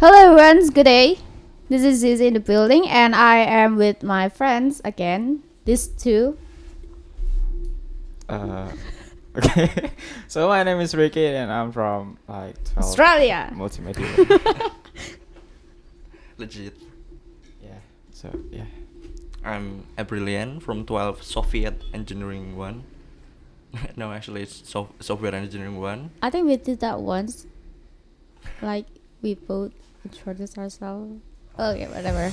Hello everyone, good day. This is Zizi in the building and I am with my friends again. These two. Uh, okay. So my name is Ricky and I'm from like 12 Australia. multimedia. Legit. Yeah. So yeah. I'm Abrilian from 12 Soviet Engineering 1. No, actually it's Software Engineering 1. I think we did that once. Like we both introduced ourselves. Okay, whatever.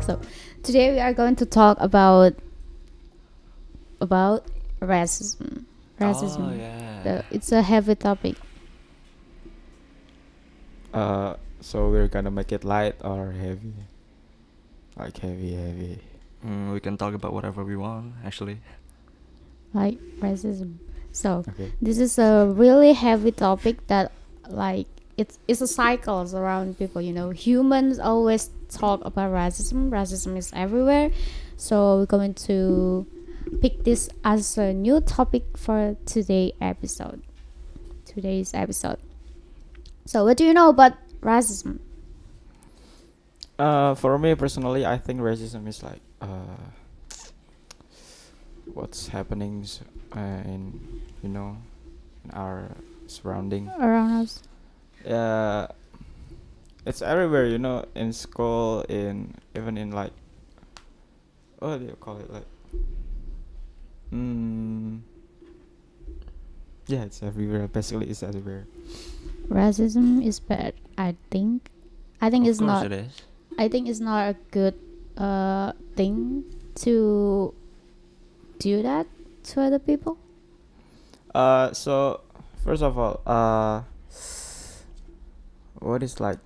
So today we are going to talk about racism. Racism. Oh yeah. It's a heavy topic. So we're gonna make it light or heavy? Like heavy. We can talk about whatever we want, actually. Like racism. So Okay. this is a really heavy topic that like it's a cycle around people, humans always talk about racism is everywhere, so we're going to pick this as a new topic for today's episode. So what do you know about racism? For me personally, I think racism is like what's happening in in our surrounding. Around us? Yeah. It's everywhere, in school, even in like, what do you call it, like, yeah, it's everywhere. Basically, it's everywhere. Racism is bad, I think. Of it's course not it is. I think it's not a good thing to do that to other people. So first of all, what is like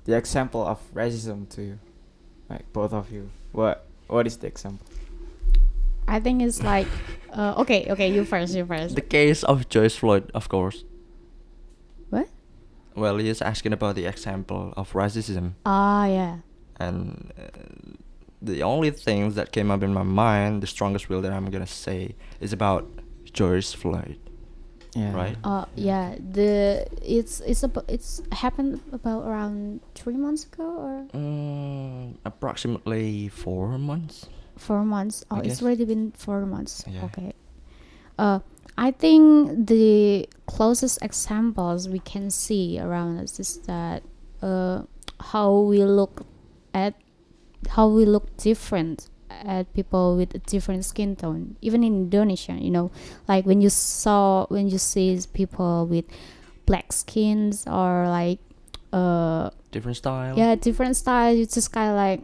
the example of racism to you, like both of you? What is the example? I think it's like okay, you first. The case of George Floyd, of course. What? Well, he's asking about the example of racism. Yeah. And the only thing that came up in my mind, the strongest will that I'm gonna say, is about George Floyd. Yeah. Right. Yeah. It's happened about around 3 months ago or Approximately 4 months. 4 months. I It's guess. already been 4 months. Yeah. Okay. I think the closest examples we can see around us is that how we look different at people with a different skin tone, even in Indonesia, like when you see people with black skins or like Different style. different style, you just kind of like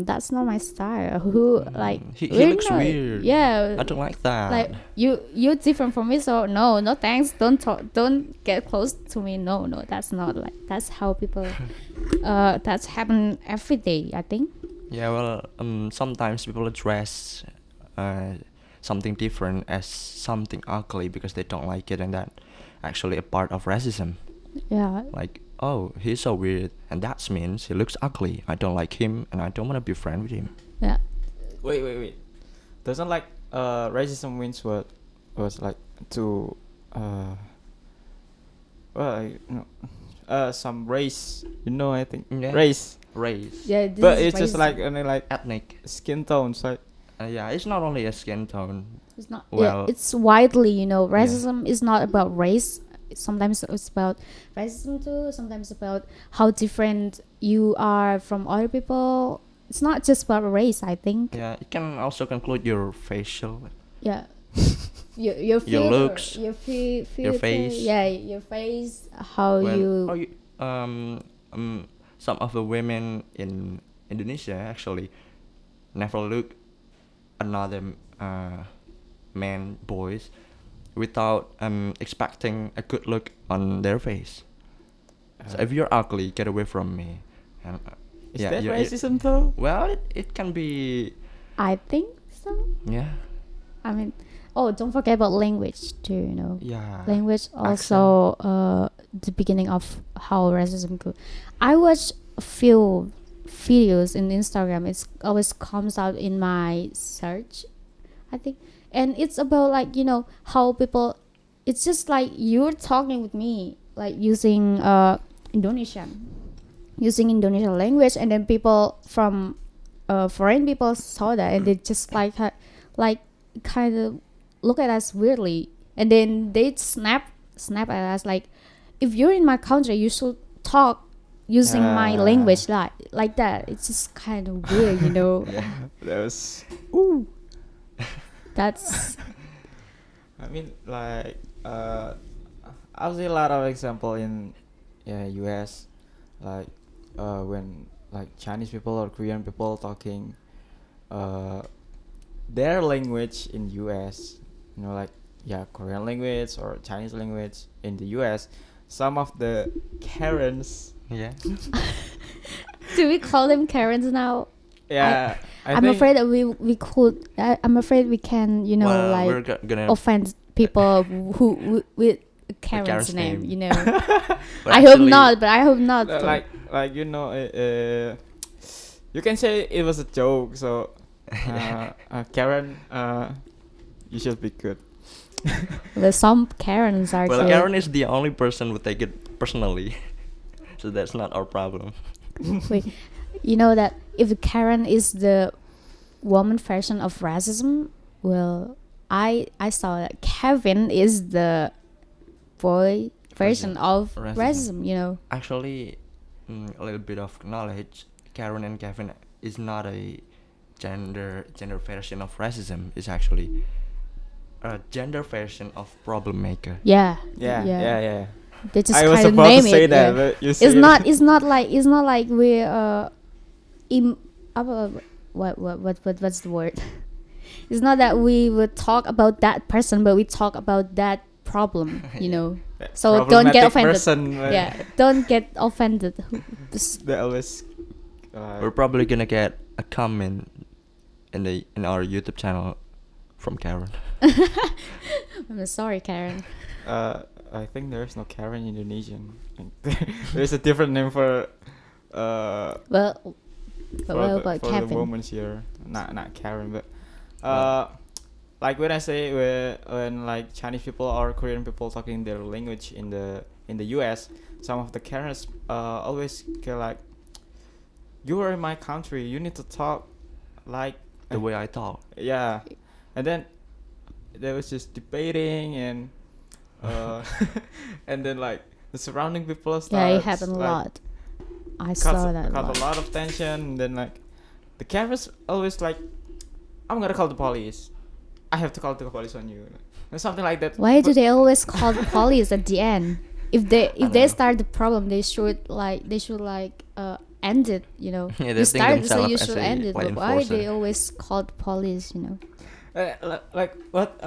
that's not my style. Who like He we're looks not- weird. Yeah, I don't like that. like you're different from me, so no thanks, don't get close to me. No, that's not like that's how people that's happen every day, I think. Yeah, well, sometimes people address something different as something ugly because they don't like it, and that actually a part of racism. Yeah. Like, oh, he's so weird, and that means he looks ugly. I don't like him, and I don't want to be friends with him. Yeah. Wait. Doesn't like racism means what was like to some race, I think Yeah. race, Yeah, this but is it's just racism. like only like Ethnic. skin tones, like Yeah, it's not only a skin tone. It's not. Well- it's widely. Racism is not about race. Sometimes it's about racism too. Sometimes about how different you are from other people. It's not just about race, I think. Yeah, it can also conclude your facial. Yeah. Your figure, looks, your your face. Yeah, your face. How you. Some of the women in Indonesia actually never look another boys without expecting a good look on their face. So if you're ugly, get away from me. And, is yeah, that you- racism though? well, it can be. I think so. Yeah. I mean, don't forget about language too. Yeah. Language also the beginning of how racism go. I watched a few videos in Instagram. It's always comes out in my search, I think. And it's about like, how people, it's just like you're talking with me, like using Indonesian, using Indonesian language, and then people from foreign people saw that, and they just like kind of look at us weirdly, and then they snap at us like, if you're in my country, you should talk using my language like that. It's just kind of weird, Yeah. That was. Ooh, that's I mean, like, I've seen a lot of example in, US, like, when like Chinese people or Korean people talking, uh, their language in US, like, Korean language or Chinese language in the US, some of the Karens, Yeah. do we call them Karens now? I'm think- afraid that we could. I'm afraid we can, Well, like we're gonna. offend people who with Karen's Karen's name. name. I but hope actually- not, but I hope not. like you can say it was a joke. So Karen, you should be good. There's some Karens are. Well, so- Karen is the only person who take it personally, so that's not our problem. Wait, you know that if Karen is the woman version of racism, well, I saw that Kevin is the boy version of Racism. racism. Actually, a little bit of knowledge. Karen and Kevin is not a gender version of racism. It's actually a gender version of problem maker. Yeah. Yeah. They just I was kind of about to name say it. that, Yeah. but you It's said not. It's not like we what's the word? It's not that we would talk about that person, but we talk about that problem. that So don't get problematic offended. person, Yeah, don't get offended. They always. We're probably gonna get a comment in our YouTube channel from Karen. I'm sorry, Karen. I think there's no Karen in Indonesian. There's a different name for Well, for well, the, but for the Kevin. women here. Not Karen, but like when I say when like Chinese people or Korean people talking their language in the US, some of the Karens always get like, you are in my country, you need to talk like The way I talk. yeah, and then there was just debating and and then like the surrounding people start. Yeah, it happened a lot. I saw that a Got lot. a lot of tension. And then like the Karens always like, I'm gonna call the police. I have to call the police on you, or something like that. Why do But- they always call the police at the end? If they know. start the problem, they should end it. Yeah, You they think started, so themselves you as should a, end it. like, But why enforcer. they always call the police? like what?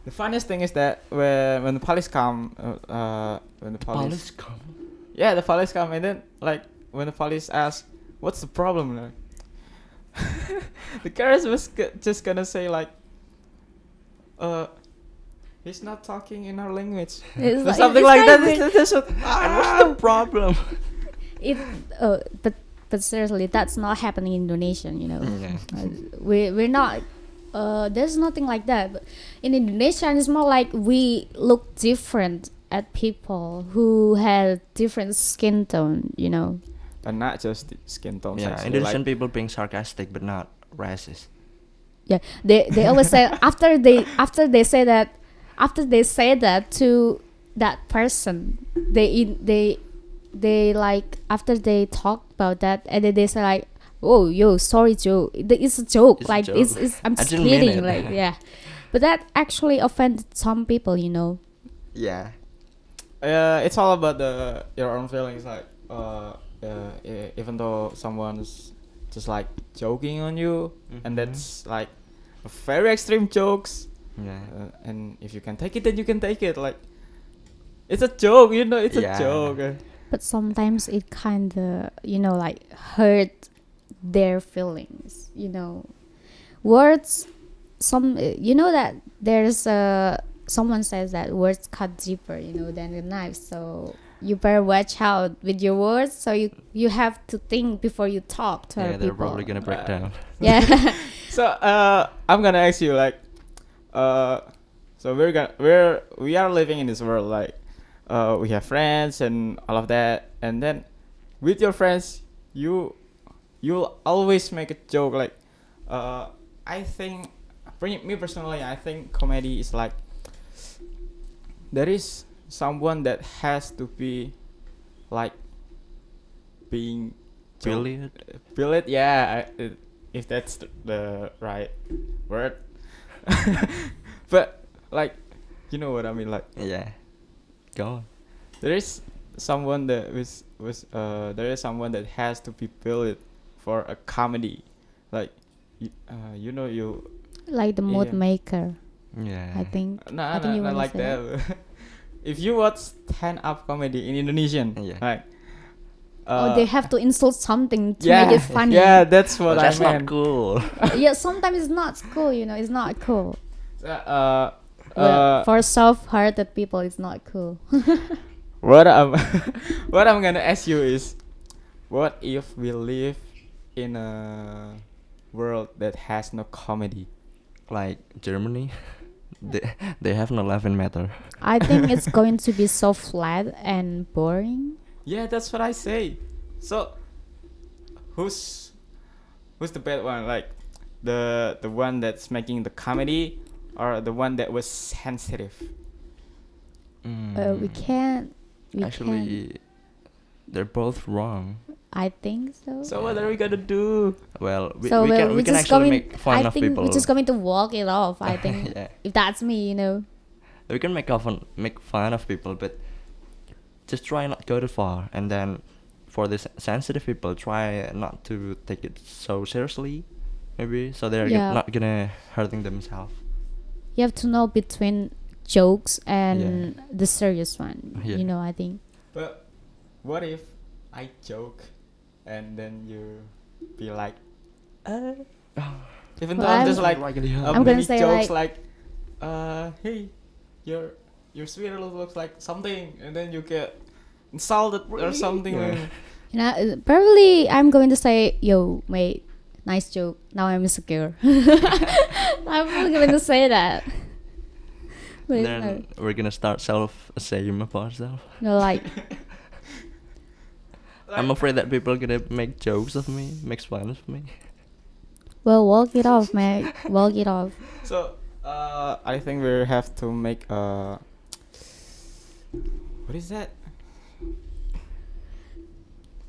The funniest thing is that when the police come, when the police, come. yeah, the police come, and then like when the police ask, what's the problem? Like, the Karens was just gonna say like, he's not talking in our language. It's Or something it's like kind that. of That's what, And what's the problem? but seriously, that's not happening in Indonesia. Yeah. We're not. There's nothing like that. But in Indonesia, it's more like we look different at people who have different skin tone. and not just the skin tones. Yeah, actually, Indonesian like, people being sarcastic but not racist. Yeah, they always say after they say that to that person, they like after they talk about that, and then they say like, oh yo, sorry Joe, it's a joke. It's a Like joke. it's I'm I just didn't mean kidding. it. Like yeah, but that actually offended some people. Yeah. it's all about your own feelings. Like even though someone's just like joking on you, and Mhm. that's like a very extreme jokes. Yeah. And if you can take it, then you can take it. Like it's a joke, it's Yeah. a joke. But sometimes it kind of like hurt their feelings. Words. That there's someone says that words cut deeper than a knife. So you better watch out with your words. So you have to think before you talk to Yeah, other they're people. probably gonna break down. Yeah. So I'm gonna ask you like, so we are living in this world like, we have friends and all of that, and then with your friends you'll always make a joke like, I think, me personally, I think comedy is like, there is someone that has to be like being Brilliant. Billet, yeah, if that's the right word. But like, you know what I mean. Like, Yeah. Go on. there is someone that there is someone that has to be built for a comedy. Like, you know you. Like the mood Yeah. maker, Yeah. I think. Nah, I think you not wanna like say that. If you watch stand-up comedy in Indonesian, Yeah. like, Oh, they have to insult something to yeah, make it funny. yeah, that's what But that's I not meant. cool. Yeah, sometimes it's not cool, you know, it's not cool. Uh, Well, for soft-hearted people, it's not cool. what I'm what I'm gonna ask you is, what if we live in a world that has no comedy? Like Germany, they have no laughing matter. I think it's going to be so flat and boring. Yeah, that's what I say. So, who's the bad one? Like, the one that's making the comedy, or the one that was sensitive? We can't. We Actually, they're both wrong. I think so. So what are we gonna do? Well, we So can we're we can just actually going. make fun I of think people. we're just going to walk it off. I think Yeah. if that's me, you know. We can make fun of people, but just try not go too far. And then for the sensitive people, try not to take it so seriously, maybe, so they're Yeah. not gonna hurting themselves. You have to know between jokes and the serious one. Yeah. You know, I think. But what if I joke, and then you be like, even though Well, I'm just like, I'm gonna many say jokes like- hey, your sweater looks like something, and then you get insulted or something. Yeah. Like, You know, probably I'm going to say, "Yo, mate, nice joke." Now I'm insecure. I'm probably going to say that. But Then we're gonna start self-esteem of ourselves. no, like I'm afraid that people are gonna make jokes of me, makes fun of me. well, walk it off, mate. Walk it off. so, I think we have to make what is that?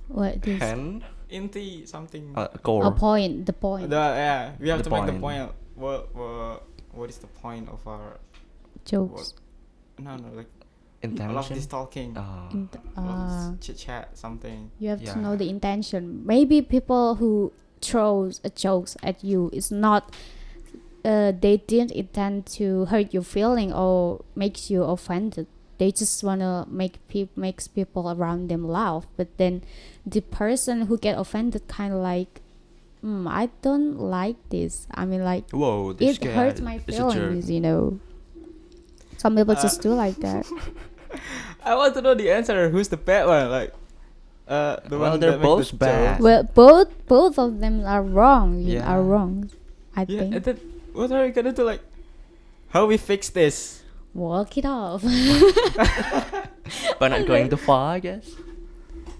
What this? Hand, Inti something. core. A point. The point. Yeah, we have The to make the point. point. What is the point of our Jokes. no like Intention. all of this talking, Int- all of this chit chat something. You have Yeah. to know the intention. Maybe people who throws jokes at you is not. They didn't intend to hurt your feeling or makes you offended. They just wanna makes people around them laugh. But then, the person who get offended kind of like, I don't like this. I mean, like Whoa, this it guy hurts my is a jerk. feelings. You know. Some people just do like that. I want to know the answer. Who's the bad one? Like, the Well, one they're that make both the bad. joke? Well, both of them are wrong. Yeah. Are wrong. I Yeah, think. and then what are we gonna do? Like, how we fix this? Walk it off. But not going too far, I guess.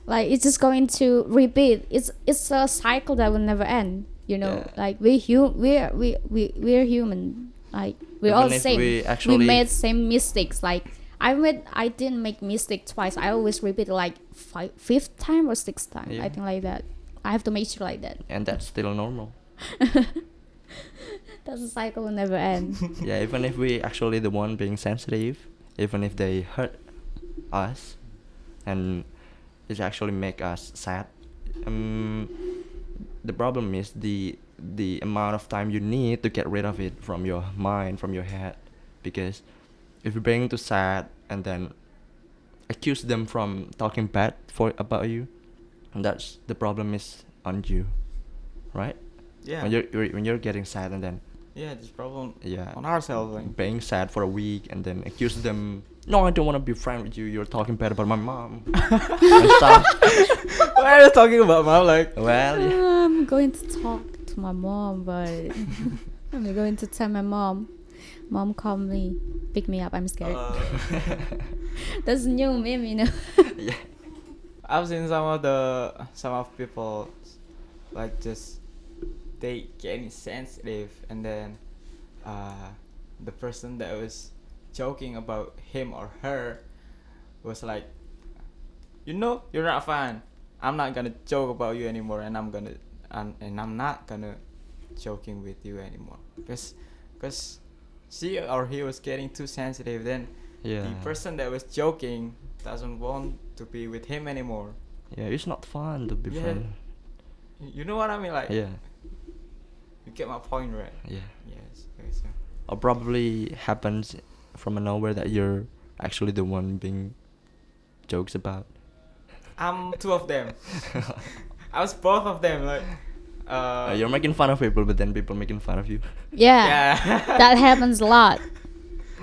Like it's just going to repeat. It's a cycle that will never end. You know, Yeah. like we're human. Like we're all Even if same. we actually- made same mistakes. Like I didn't make mistake twice. I always repeat like fifth time or sixth time. Yeah. I think like that. I have to make sure like that. And that's still normal. That's a cycle will never end. Yeah, even if we actually the one being sensitive, even if they hurt us, and it actually make us sad. The problem is the amount of time you need to get rid of it from your mind, from your head, because if you bring to sad and then accuse them from talking bad about you, and that's the problem is on you, right? Yeah. When you're getting sad and then yeah, this problem Yeah. on ourselves. Like, Being sad for a week and then accuse them. No, I don't want to be friend with you. You're talking bad about my mom. And stuff. why are you talking about mom? Like, Well, yeah. I'm going to talk to my mom, but I'm going to tell my mom. Mom, call me, pick me up. I'm scared. That's a new meme, you know. Yeah. I've seen some of people like just they getting sensitive, and then the person that was joking about him or her was like, you know, you're not fun. I'm not gonna joke about you anymore, and I'm not gonna joking with you anymore, because she or he was getting too sensitive. Then Yeah. the person that was joking doesn't want to be with him anymore. Yeah, it's not fun to be Yeah. friend. You know what I mean? Like, Yeah. you get my point, right? Yeah. Yes. Okay, so. Or probably happens from nowhere that you're actually the one being jokes about. I'm two of them. I was both of them. Like, You're making fun of people, but then people making fun of you. Yeah, yeah. that happens a lot.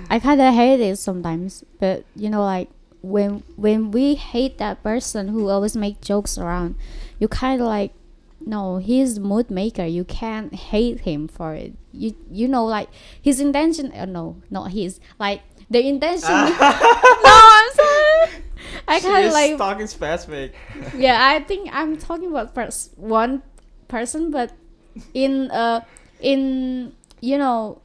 I kind of hate it sometimes, but you know, like when we hate that person who always make jokes around, you kind of like, no, he's the mood maker. You can't hate him for it. You know, like his intention. No, not his. Like the intention. No, I'm sorry. I kind of She's like. talking specific. Yeah, I think I'm talking about one person, but in you know,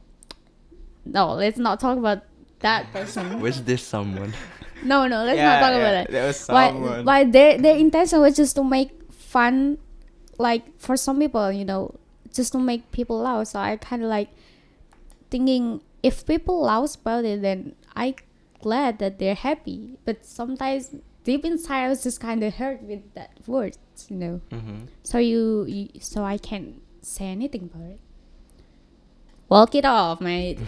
no, let's not talk about that person. Where's this someone? No, let's not talk about it. There was Why someone. their intention was just to make fun, like for some people, you know, just to make people laugh. So I kind of like thinking if people laugh about it, then I glad that they're happy. But sometimes deep inside, I was just kind of hurt with that words, you know. Mm-hmm. So so I can't say anything about it. Walk it off, mate.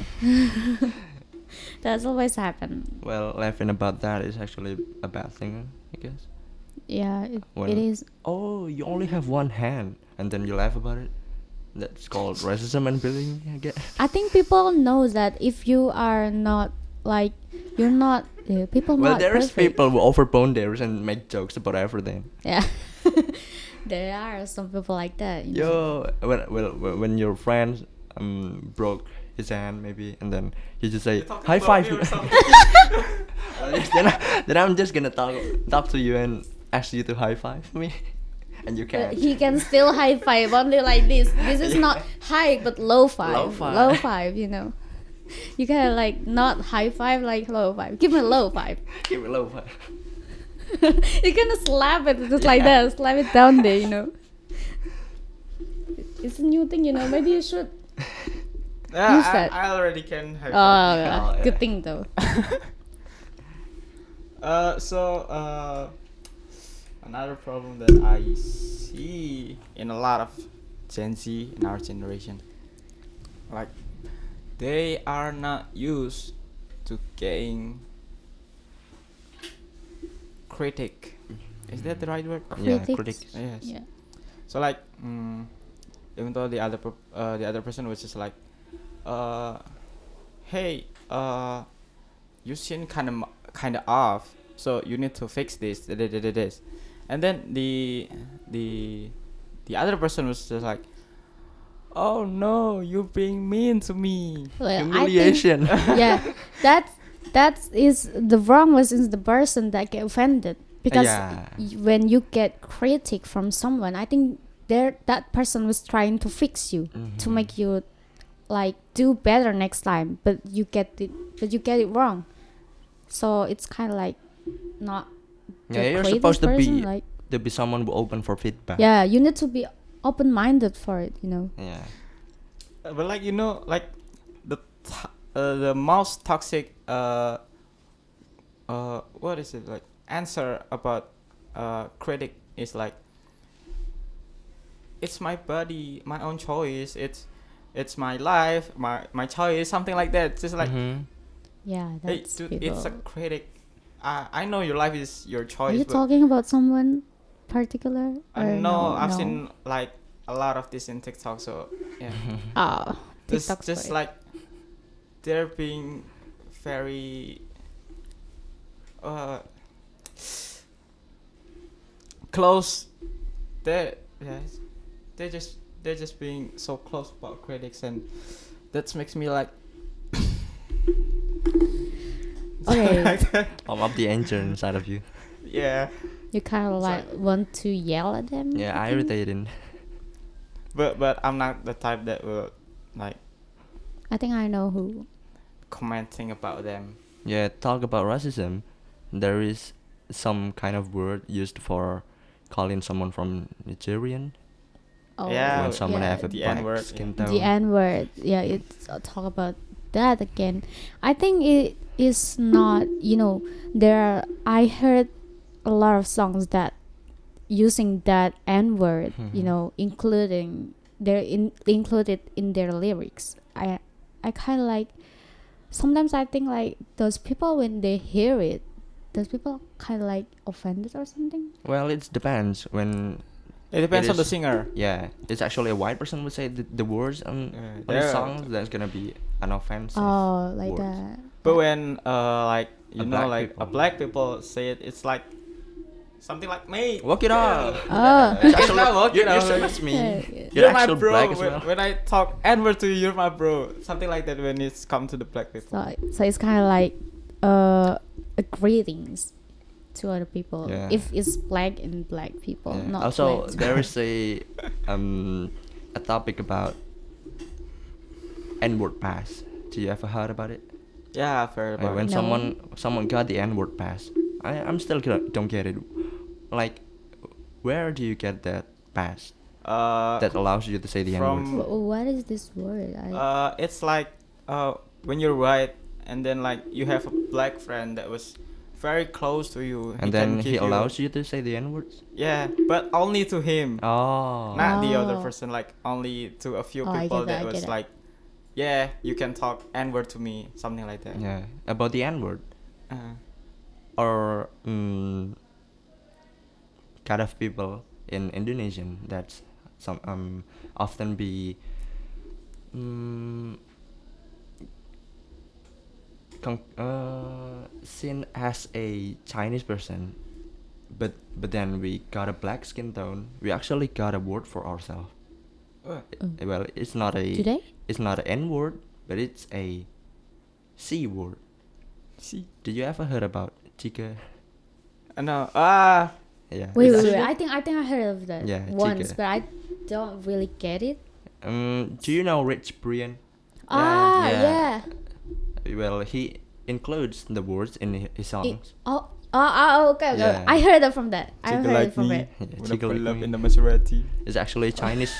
That's always happen. Well, laughing about that is actually a bad thing, I guess. Yeah, Well, it is. Oh, you only have one hand, and then you laugh about it. That's called racism and bullying, I guess. I think people know that if you are not like you're not people Well, not there's perfect. people who overbone theirs and make jokes about everything. Yeah. There are some people like that. You know? Yo, when your friend broke his hand maybe, and then you just say You're talking high about five. me or something. then I'm just gonna talk to you and ask you to high five me, and you But can't. he can still high five only like this. This is not high but low five. Low five. Low five, you know. You gotta like not high five like low five. Give me a low five. Give me low five. You gonna slap it just like that, slap it down there, you know. It's a new thing, you know. Maybe you should. Yeah, Use that. I already can have. Oh, yeah. good thing though. Another problem that I see in a lot of Gen Z in our generation, like they are not used to getting critic. Is that the right word? Yeah, Critics. critics. Yes. Yeah. So like, even though the other person was just like, hey, you seem kind of off, so you need to fix this, and then the other person was just like, oh no, you're being mean to me. Well, I think, Humiliation. yeah, that is the wrong was in the person that get offended because Yeah. when you get critic from someone, I think that person was trying to fix you to Mhm. make you like do better next time, but you get it wrong. So it's kind of like not. Yeah, the you're creative supposed to person, be like someone who open for feedback. yeah, you need to be open-minded for it, you know. Yeah. But like, you know, like the most toxic what is it, like answer about critic is like, it's my body, my own choice, it's my life, my choice, something like that. Just like, Mhm. Yeah, hey that's dude, people. it's a critic. I know your life is your Are choice, you but talking about someone particular? Or no, I've no? seen like a lot of this in TikTok, so yeah. Oh, TikTok just story. like they're being very uh close. They yes, they're just being so close about critics, and that makes me like Okay. like that. Pump up the engine inside of you. Yeah, You kind of It's like like- want to yell at them. Yeah, I think? irritating. but I'm not the type that will like I think I know who. commenting about them. Yeah, talk about racism. There is some kind of word used for calling someone from Nigerian Oh, Yeah, when someone yeah, have a the black N-word, skin yeah. tone. the N word. Yeah, it's talk about that again. I think it is not. There are. I heard a lot of songs that using that N word. Mhm. Including included in their lyrics. I kind of like. Sometimes I think like those people when they hear it, those people kind of like offended or something. Well, it depends. When It depends on the is- singer. yeah, it's actually a white person would say the words on the Yeah. songs. That's gonna be an offensive. Oh, like words. that. But when like A black like people. a black people say it, it's like something like me. Walk it up. Oh. It's It's not walk it you're up. same as me. Yeah, yeah. You're You're my actual bro. black as when, well. when I talk N-word to you, you're my bro. Something like that when it's come to the black people. So it's kind of like a greetings to other people. Yeah. If it's black and black people, Yeah. not Also, black. there is a topic about N-word pass. Do you ever heard about it? Yeah, I've heard about When it. No. someone got the N-word pass, I'm still don't get it. Like, where do you get that pass that allows you to say the N-word? from What is this word? it's like when you're white and then like you have a black friend that was very close to you. And then he allows you to say the N-words? Yeah, but only to him. Oh. Not the other Oh. person, like only to a few Oh, I people get that, that I was get it. like, yeah, you can talk N-word to me, something like that. Yeah, about the N-word. Or kind of people in Indonesian that's some often be seen as a Chinese person, but then we got a black skin tone. We actually got a word for ourselves. Well, it's not a Today? it's not an N word, but it's a C word. See? Did you ever heard about chica? No. Yeah. Wait, it's wait, a- wait. I think I heard of that Yeah, once, chica. but I don't really get it. Do you know Rich Brian? Ah, Yeah. yeah. Well, he includes the words in his songs. Okay. Yeah. I heard it from that. I Chica heard like it from me. it. Yeah, When I chica pull like up me. in the Maserati. It's actually Chinese.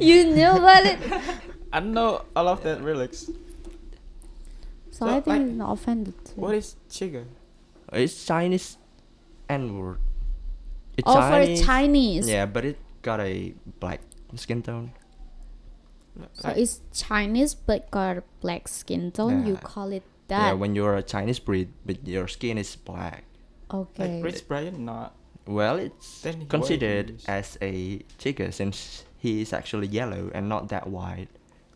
You knew about it. I know all of that lyrics. So So, I think like, I'm not offended too. What is chiga? It's Chinese N word. It's Oh, for Chinese. Yeah, but it got a black skin tone. So it's Chinese but got a black skin tone. You Yeah. call it Yeah, that. when you're a Chinese breed, but your skin is black. Okay. Like Rich Brian, not. Well, it's Then what considered is? as a chica since he is actually yellow and not that white.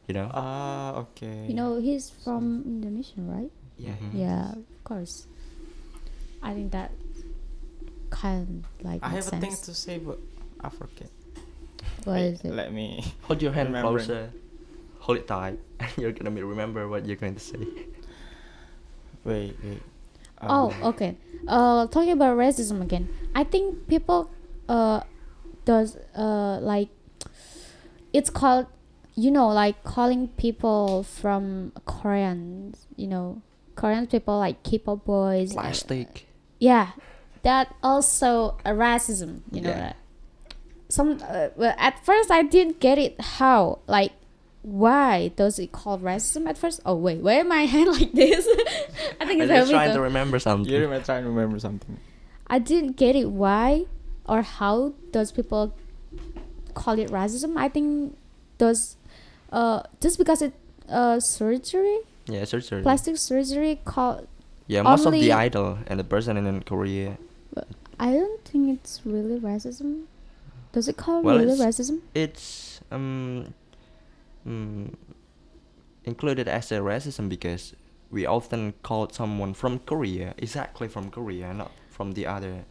You know? Okay. He's from Indonesia, right? Yeah. Mhm. Yeah, of course. I think that kind of like I makes have a thing sense. to say, but I forget. What Wait, is it? Let me. Hold your hand Remembering. closer. Hold it tight. And you're gonna remember what you're going to say. Wait. Oh, okay. Talking about racism again. I think people does like it's called like calling people from Koreans, Korean people like K-pop boys. Plastic. Yeah, that also a racism. You know Yeah. that. Well, at first I didn't get it. How like why does it call racism at first? Oh wait, why am my hand like this? I think I'm it's just trying having to remember something. You're trying to remember something. I didn't get it why or how does people call it racism. I think does just because it surgery, Yeah, surgery. plastic surgery called. Yeah, most of only- the idol and the person in Korea. I don't think it's really racism. Does it call Well, really it's- racism? It's included as a racism because we often call someone from Korea exactly from Korea, not from the other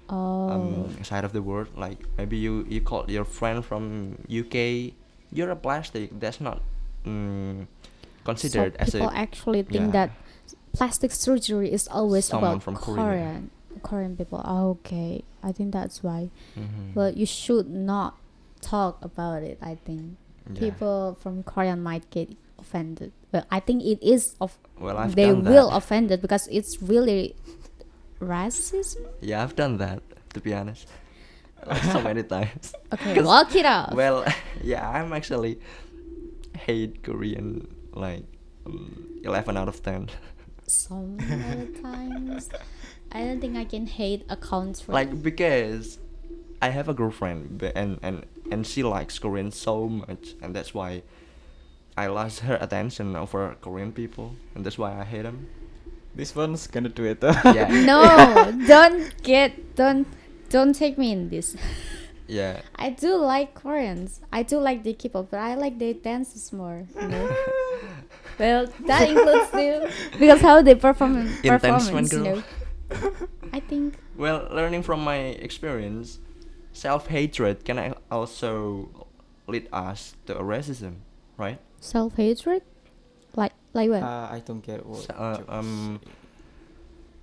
Oh. side of the world. Like maybe you called your friend from UK, you're a plastic. That's not So considered as people a actually think yeah that plastic surgery is always someone about from Korea. Korean people. Oh, okay, I think that's why. Mm-hmm. Well, you should not talk about it. I think Yeah. people from Korea might get offended. Well, I think it is Well, I've they done will that. offended because it's really racism. Yeah, I've done that to be honest, like so many times. Okay, 'Cause- walk it off. Well, yeah, I'm actually hate Korean like 11 out of 10. Some other times, I don't think I can hate a country. Like because I have a girlfriend and she likes Korean so much, and that's why I lost her attention over Korean people, and that's why I hate them. This one's gonna do it. Yeah. No, don't take me in this. Yeah. I do like Koreans. I do like the K-pop, but I like their dances more. You know? Well, that includes too because how they perform Intense one, performance. You girl. know, I think Well, learning from my experience, self-hatred can also lead us to racism, right? self-hatred, like what? I don't get what. So, jokes.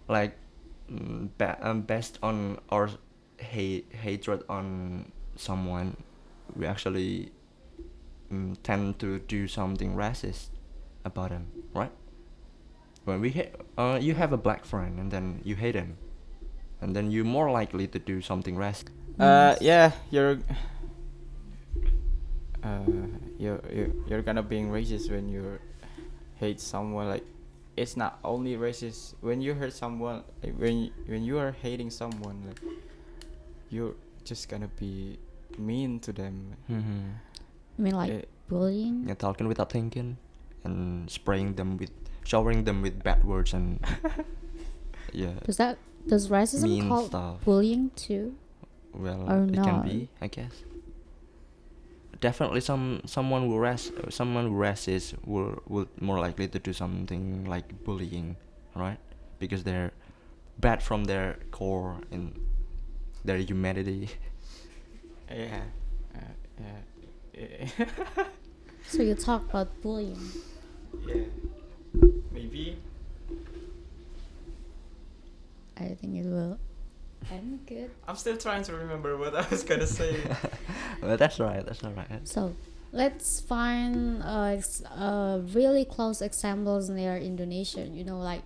like based on our hatred on someone, we actually tend to do something racist about them, right? When you have a black friend and then you hate him, and then you're more likely to do something racist. Yeah, you're gonna being racist when you hate someone. Like, it's not only racist when you hurt someone. Like, when you are hating someone, like, you're just gonna be mean to them. Mm-hmm. I mean, like Eh, bullying. Yeah, talking without thinking, and showering them with bad words and yeah, Does racism mean call stuff. bullying too? Well, Or it can not? be, I guess. Definitely, someone who racist will more likely to do something like bullying, right? Because they're bad from their core in their humanity. yeah. Yeah. So you talk about bullying. Yeah. Maybe. I think it will end good. I'm still trying to remember what I was gonna say. Well, that's right. That's all right. So let's find really close examples near Indonesia. You know, like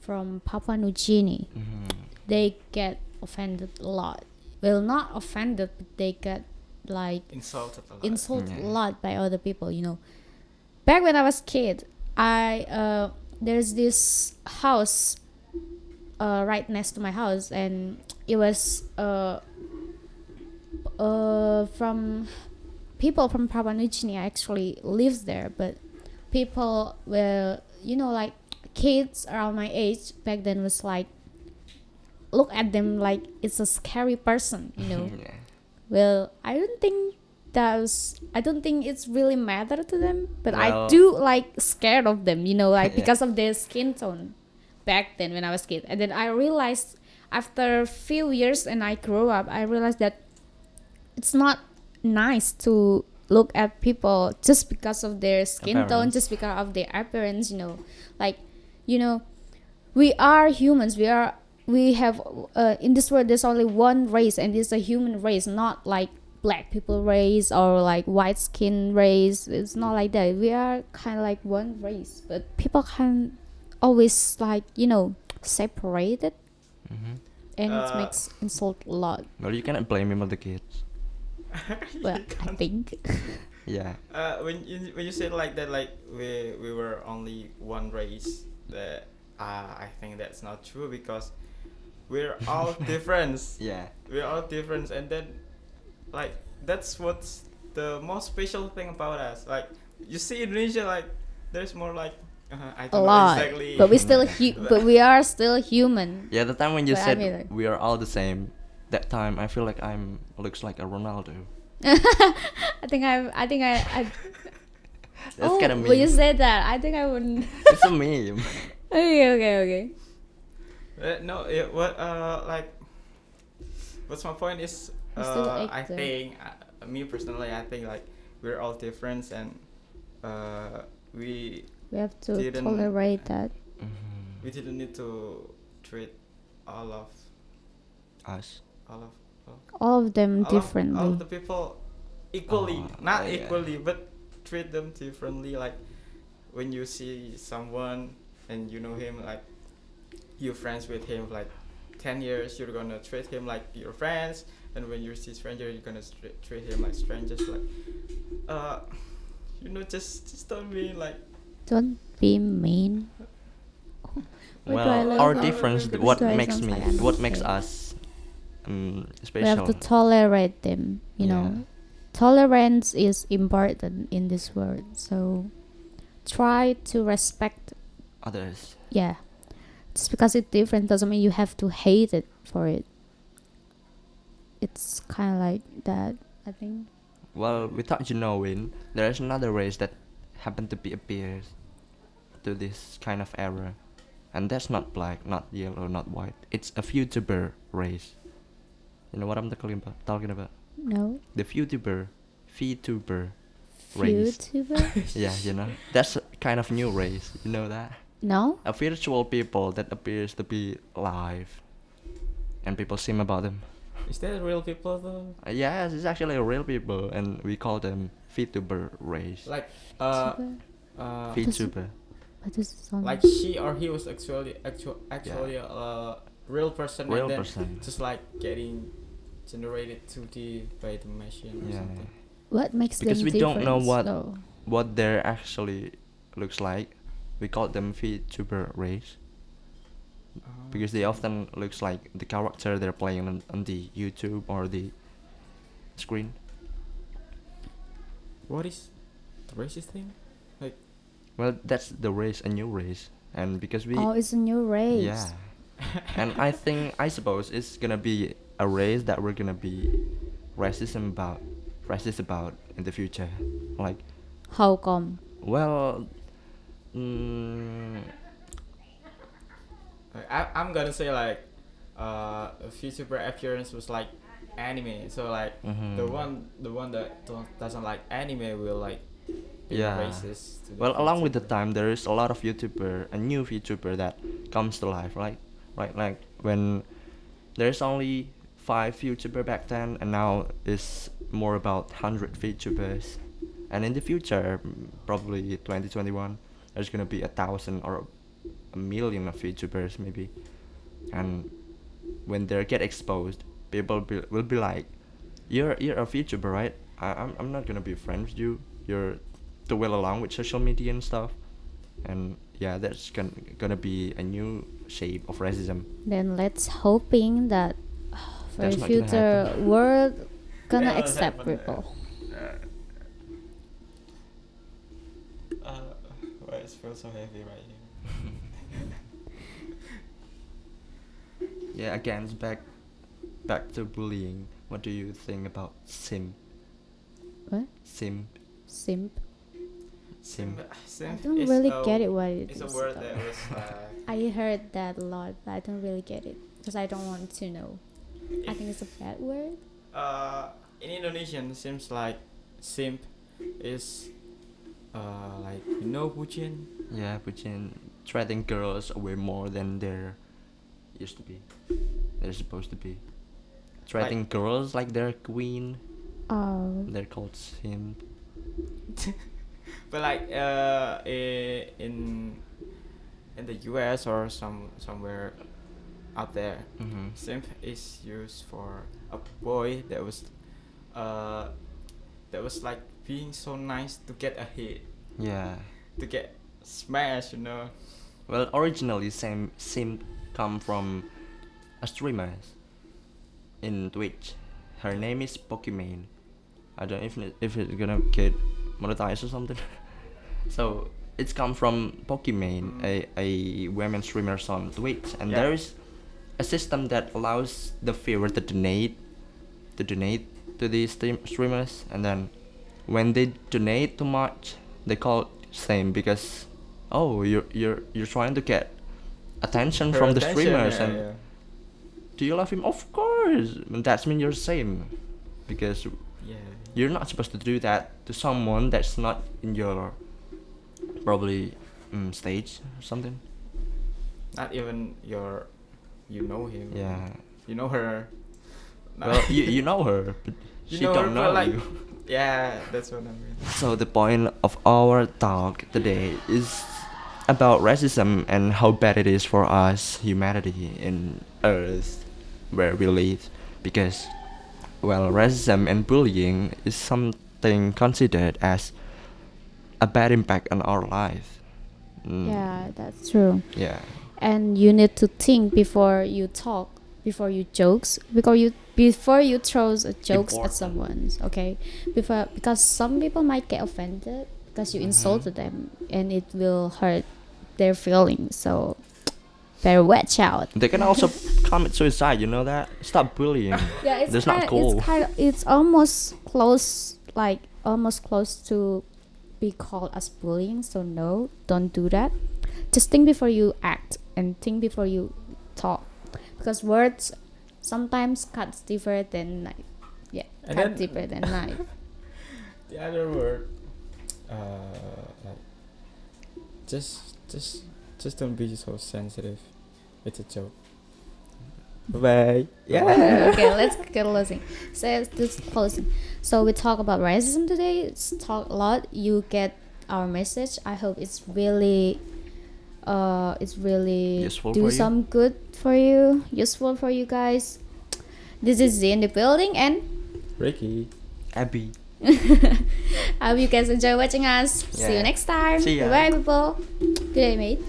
from Papua New Guinea, Mm-hmm. they get offended a lot. Well, not offended, but they get like Insulted a lot. insulted a Yeah. lot by other people. You know, back when I was kid, I there's this house right next to my house, and it was from people from Papua New Guinea actually lives there, but people were, you know, like kids around my age back then was like look at them like it's a scary person, you know. Yeah. Well, I don't think it's really matter to them, but I Well- do like scared of them, you know, like Yeah. because of their skin tone back then when I was kid. And then I realized after a few years and I grew up, I realized that it's not nice to look at people just because of their skin tone, Appearance. just because of their appearance, you know. Like, you know, we are humans. We have in this world there's only one race, and it's a human race, not like black people race or like white skin race. It's not like that. We are kind of like one race, but people can always like, you know, separate it, Mm-hmm. and it makes insult a lot. Well, you cannot blame him on the kids. Well, I think Yeah. When you say like that, like we were only one race, that I think that's not true, because we're all different. Yeah. We're all different, and then like that's what's the most special thing about us. Like, you see Indonesia, like there's more like I a don't know lot, exactly. but we are still human. Yeah. The time when you But I said mean, like- we are all the same, that time I feel like looks like a Ronaldo. I think I That's Oh, kind of when you meme. said that, I think I wouldn't. It's a meme. Okay. No, it, what like what's my point is You still I actor. think me personally I think like we're all different and we We have to didn't tolerate that. Mhm. we didn't need to treat all of Us. all of All of them all of differently. the people equally, not yeah. equally, but treat them differently. Like when you see someone and you know him, like you're friends with him like 10 years, you're gonna treat him like your friends, and when you see stranger, you're gonna treat him like strangers. Like, uh, just don't be like. Don't be mean. Why do I Well, look our like- difference, Why what do I makes sound me, like I'm what makes gay? us We have special. to tolerate them, you know. Yeah. Tolerance is important in this world. So try to respect. Others. Yeah. Just because it's different doesn't mean you have to hate it for it. It's kind of like that, I think. Well, without you knowing, there is another race that happened to be appears to this kind of era, and that's not black, not yellow, not white. It's a VTuber race. You know what I'm talking about? No. The VTuber race. YouTuber? Yeah, you know, that's a kind of new race. You know that? No? A virtual people that appears to be live, and people sing about them. Is that real people though? Yes, it's actually a real people, and we call them VTuber race. Like YouTuber? VTuber. What does it sound like she or he was actually Yeah. a real person, Real and then person. just like getting generated 2D by the machine or Yeah. something. What makes Because them we don't know different, what though? what they actually looks like. We call them VTuber race because they often looks like the character they're playing on the YouTube or the screen. What is the racist thing? Like Well, that's the race, a new race, and because we Oh, it's a new race. yeah, and I suppose it's gonna be a race that we're gonna be racist about in the future. Like, How come? well, mm, I'm gonna say like a VTuber appearance was like anime, so like Mhm. the one that doesn't like anime will like be yeah. racist to the Well, along with the VTuber. time, there is a lot of a new VTuber that comes to life, right? Right, like when there's only 5 VTuber back then, and now it's more about 100 VTubers, and in the future, probably 2021, there's gonna be 1,000 or a million of VTubers maybe, and when they get exposed, people will be like, you're a VTuber, right? I'm not gonna be friends with you. You're too well along with social media and stuff, and yeah, that's gonna be a new shape of racism. Then let's hoping that for That's the not gonna future happen. world gonna Yeah, accept happen, people. Why it feels so heavy right here? Yeah, again, it's back to bullying. What do you think about simp? What? Simp. Simp. Simp. I don't really get it what it It's a is, word though. that was I heard that a lot, but I don't really get it because I don't want to know. I think it's a bad word. In Indonesian seems like simp is like bucin. Yeah, Putin treating girls way more than they're used to be. They're supposed to be. Treating girls like they're queen. Oh. They're called simp. But like in the US or somewhere out there, Mhm. simp is used for a boy uh that was like being so nice to get a hit, Yeah. to get smashed, you know. Well, originally, simp come from a streamer in Twitch. Her name is Pokimane. I don't know if it's gonna get monetized or something. So it's come from Pokimane, a women streamers on Twitch, and Yeah. there is a system that allows the viewer to donate to these streamers, and then when they donate too much, they call same because you're trying to get attention Her from the attention, streamers yeah, and yeah. do you love him? Of course. That means you're same because Yeah. you're not supposed to do that to someone that's not in your probably stage or something. Not even your, you know him. Yeah. You know her. Well, you know her, but You she know don't her, know but like, you. yeah, that's what I mean. So the point of our talk today is about racism and how bad it is for us, humanity, in Earth, where we live, because well, racism and bullying is something considered as a bad impact on our life. Yeah, that's true. Yeah. And you need to think before you talk, before you jokes, before you throw jokes at Important. someone. Okay, because some people might get offended because you insulted them, and it will hurt their feelings. So better watch out. They can also commit suicide. You know that? Stop bullying. Yeah, it's That's kind not of cool. it's almost close, like almost close to be called as bullying. So no, don't do that. Just think before you act and think before you talk, because words sometimes cuts deeper than knife. Yeah, And cut then- deeper than knife. The other word, like, just don't be so sensitive. It's a joke. Bye. Yeah. Okay, let's get closing. So this closing. So we talk about racism today. It's talk a lot. You get our message. I hope it's really Useful do for you. some good for you, useful for you guys. This is Z in the building, and Ricky. Abby. I hope you guys enjoy watching us. See you Yeah. next time. See ya. Bye bye, people. Good day, mate.